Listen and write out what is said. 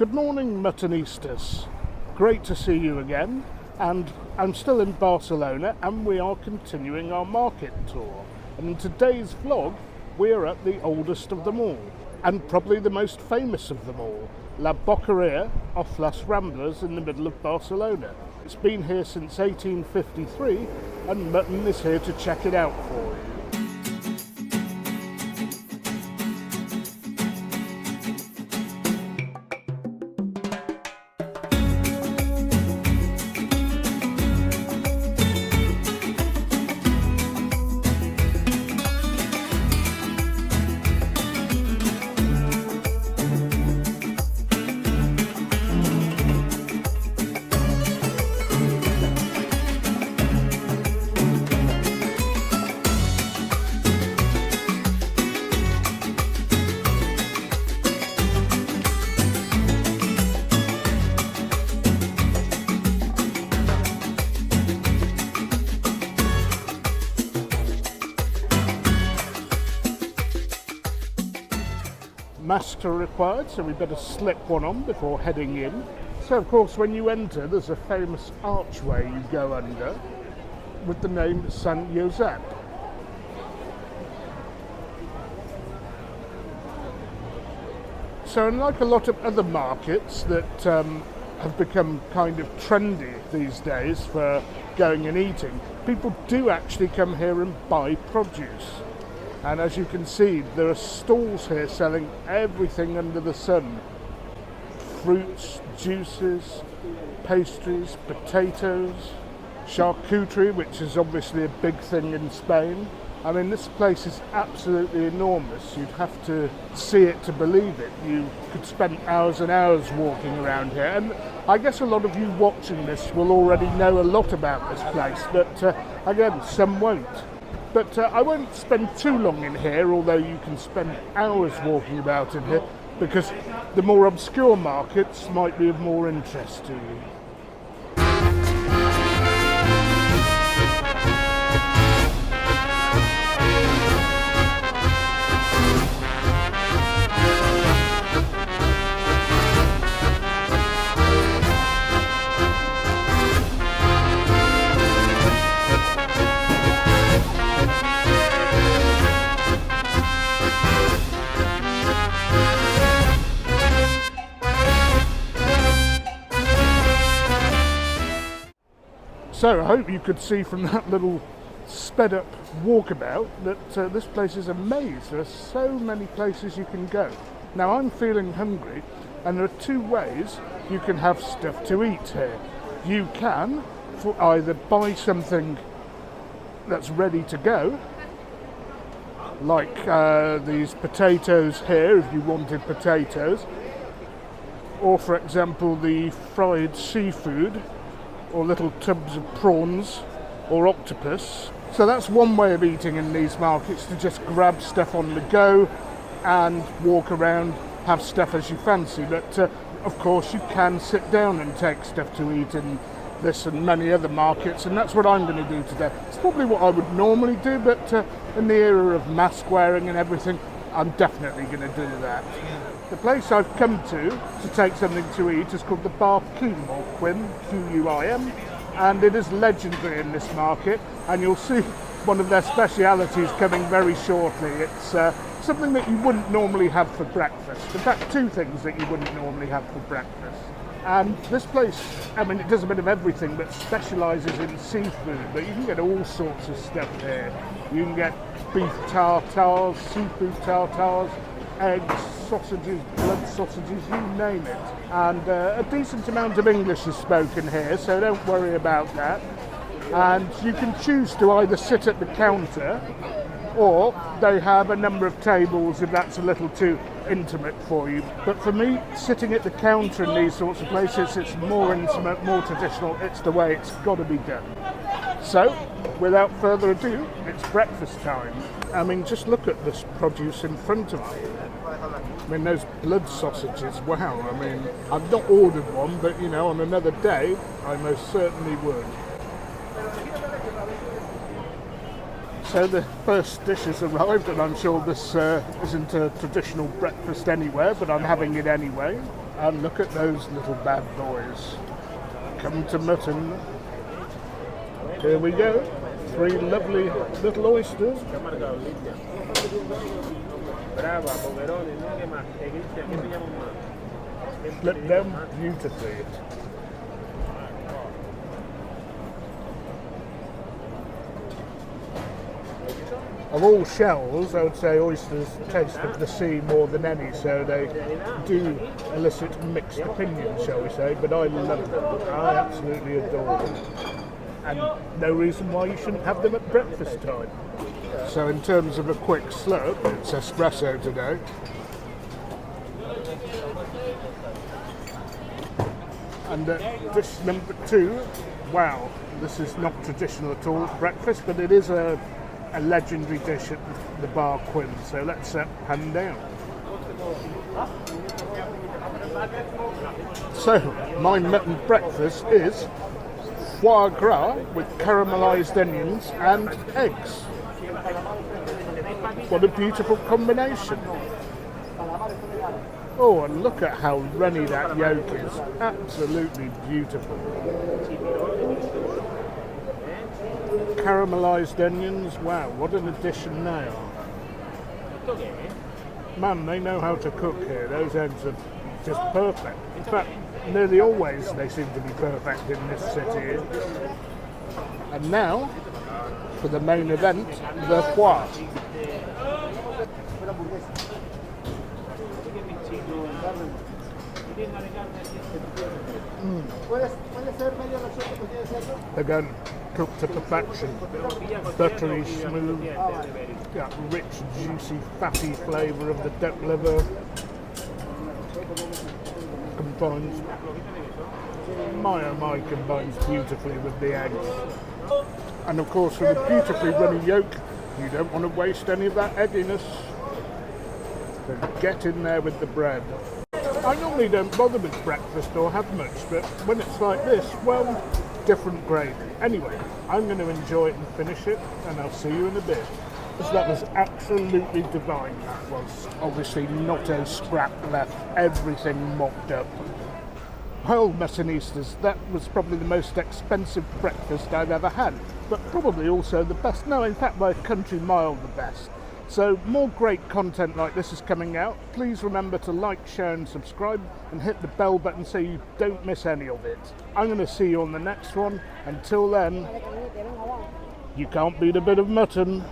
Good morning, Muttonistas. Great to see you again, and I'm still in Barcelona and we are continuing our market tour. And in today's vlog, we're at the oldest of them all, and probably the most famous of them all, La Boqueria off Las Ramblas in the middle of Barcelona. It's been here since 1853, and Mutton is here to check it out for you. Masks are required, so we better slip one on before heading in. So of course when you enter there's a famous archway you go under with the name Sant Josep. So unlike a lot of other markets that have become kind of trendy these days for going and eating, people do actually come here and buy produce. And as you can see, there are stalls here selling everything under the sun. Fruits, juices, pastries, potatoes, charcuterie, which is obviously a big thing in Spain. I mean, this place is absolutely enormous. You'd have to see it to believe it. You could spend hours and hours walking around here. And I guess a lot of you watching this will already know a lot about this place, but again, some won't. But I won't spend too long in here, although you can spend hours walking about in here, because the more obscure markets might be of more interest to you. So I hope you could see from that little sped up walkabout that this place is a maze. There are so many places you can go. Now I'm feeling hungry, and there are two ways you can have stuff to eat here. You can either buy something that's ready to go, like these potatoes here if you wanted potatoes, or for example the fried seafood, or little tubs of prawns or octopus. So that's one way of eating in these markets, to just grab stuff on the go and walk around, have stuff as you fancy. But of course you can sit down and take stuff to eat in this and many other markets, and that's what I'm going to do today. It's probably what I would normally do, but in the era of mask wearing and everything, I'm definitely going to do that. The place I've come to take something to eat is called the Bar Quim, or Quim, Q-U-I-M, and it is legendary in this market, and you'll see one of their specialities coming very shortly. It's something that you wouldn't normally have for breakfast. In fact, two things that you wouldn't normally have for breakfast. And this place, I mean, it does a bit of everything, but specialises in seafood, but you can get all sorts of stuff here. You can get beef tartars, seafood tartars, eggs, sausages, blood sausages, you name it. And a decent amount of English is spoken here, so don't worry about that. And you can choose to either sit at the counter, or they have a number of tables if that's a little too intimate for you. But for me, sitting at the counter in these sorts of places, it's more intimate, more traditional. It's the way it's got to be done. So, without further ado, it's breakfast time. I mean, just look at this produce in front of me. I mean, those blood sausages, wow. I mean, I've not ordered one, but you know, on another day, I most certainly would. So the first dish has arrived, and I'm sure this isn't a traditional breakfast anywhere, but I'm having it anyway. And look at those little bad boys. Come to Mutton. Here we go. 3 lovely little oysters. Split them beautifully. Of all shells, I would say oysters taste of the sea more than any, so they do elicit mixed opinions, shall we say, but I love them. I absolutely adore them. And no reason why you shouldn't have them at breakfast time. So in terms of a quick slurp, it's espresso today. And dish number 2, wow, this is not traditional at all breakfast, but it is a legendary dish at the bar Quim. So let's pan down. So my mutton breakfast is foie gras with caramelised onions and eggs. What a beautiful combination. Oh, and look at how runny that yolk is. Absolutely beautiful. Caramelised onions, wow, what an addition they are. Man, they know how to cook here. Those eggs are just perfect. In fact, nearly always they seem to be perfect in this city. And now, for the main event, the foie. Again, cooked to perfection. Buttery, smooth, got rich, juicy, fatty flavour of the duck liver. Combines, combines beautifully with the eggs. And of course, with a beautifully runny yolk, you don't want to waste any of that egginess. So get in there with the bread. I normally don't bother with breakfast or have much, but when it's like this, well, different gravy. Anyway, I'm going to enjoy it and finish it, and I'll see you in a bit. Because that was absolutely divine, that was. Obviously not a scrap left, everything mopped up. Well, Muttonistas, that was probably the most expensive breakfast I've ever had, but probably also the best. No, in fact, by a country mile the best. So more great content like this is coming out. Please remember to like, share and subscribe and hit the bell button so you don't miss any of it. I'm going to see you on the next one. Until then, you can't beat a bit of mutton.